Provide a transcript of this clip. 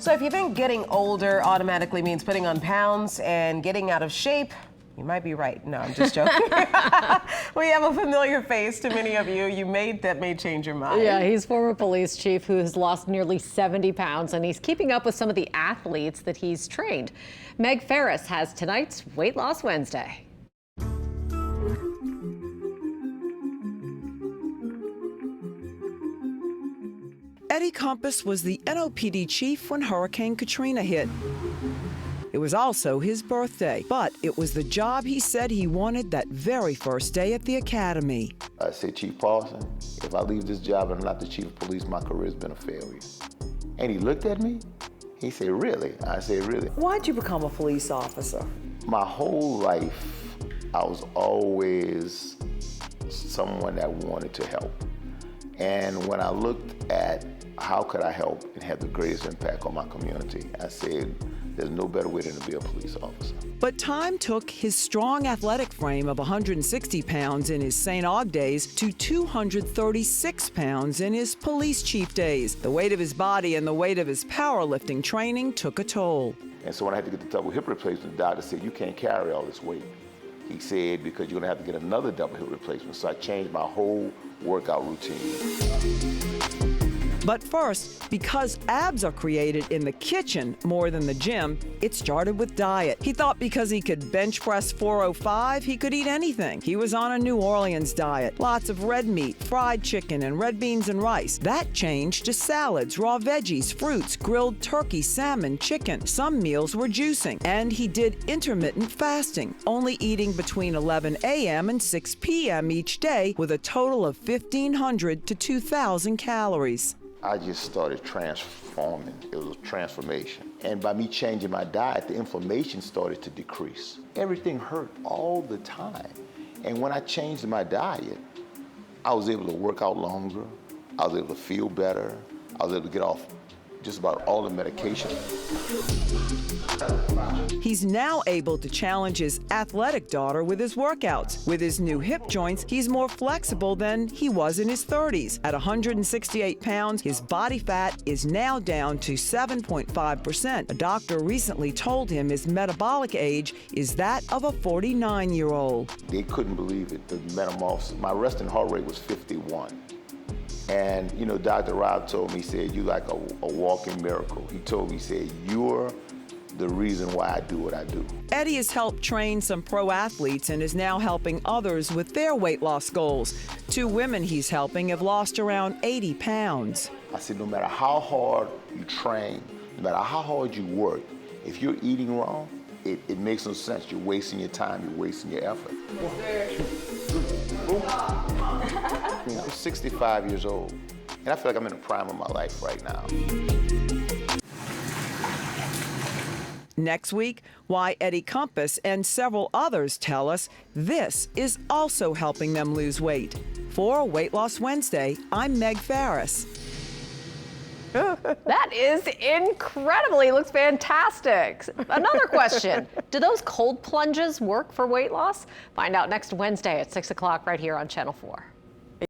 So if you think getting older automatically means putting on pounds and getting out of shape, you might be right. No, I'm just joking. We have a familiar face to many of you. That may change your mind. Yeah, he's former police chief who has lost nearly 70 pounds, and he's keeping up with some of the athletes that he's trained. Meg Ferris has tonight's Weight Loss Wednesday. Eddie Compass was the NOPD chief when Hurricane Katrina hit. It was also his birthday, but it was the job he said he wanted that very first day at the academy. I said, Chief Paulson, if I leave this job and I'm not the chief of police, my career's been a failure. And he looked at me, he said, really? I said, really? Why'd you become a police officer? My whole life, I was always someone that wanted to help. And when I looked at how could I help and have the greatest impact on my community, I said, there's no better way than to be a police officer. But time took his strong athletic frame of 160 pounds in his St. Aug days to 236 pounds in his police chief days. The weight of his body and the weight of his powerlifting training took a toll. And so when I had to get the double hip replacement, the doctor said, you can't carry all this weight. He said, because you're gonna have to get another double hip replacement. So I changed my whole workout routine. But first, because abs are created in the kitchen more than the gym, it started with diet. He thought because he could bench press 405, he could eat anything. He was on a New Orleans diet, lots of red meat, fried chicken, and red beans and rice. That changed to salads, raw veggies, fruits, grilled turkey, salmon, chicken. Some meals were juicing. And he did intermittent fasting, only eating between 11 a.m. and 6 p.m. each day with a total of 1,500 to 2,000 calories. I just started transforming. It was a transformation. And by me changing my diet, the inflammation started to decrease. Everything hurt all the time. And when I changed my diet, I was able to work out longer. I was able to feel better. I was able to get off just about all the medication. He's now able to challenge his athletic daughter with his workouts. With his new hip joints, he's more flexible than he was in his 30s. At 168 pounds, his body fat is now down to 7.5%. A doctor recently told him his metabolic age is that of a 49-year-old. They couldn't believe it, the metamorphosis. My resting heart rate was 51. And, you know, Dr. Rob told me, he said, you're like a walking miracle. He told me, he said, you're the reason why I do what I do. Eddie has helped train some pro athletes and is now helping others with their weight loss goals. 2 women he's helping have lost around 80 pounds. I said, no matter how hard you train, no matter how hard you work, if you're eating wrong, it makes no sense. You're wasting your time, you're wasting your effort. I'm 65 years old, and I feel like I'm in the prime of my life right now. Next week, why Eddie Compass and several others tell us this is also helping them lose weight. For Weight Loss Wednesday, I'm Meg Ferris. That is incredible. He looks fantastic. Another question. Do those cold plunges work for weight loss? Find out next Wednesday at 6 o'clock right here on Channel 4.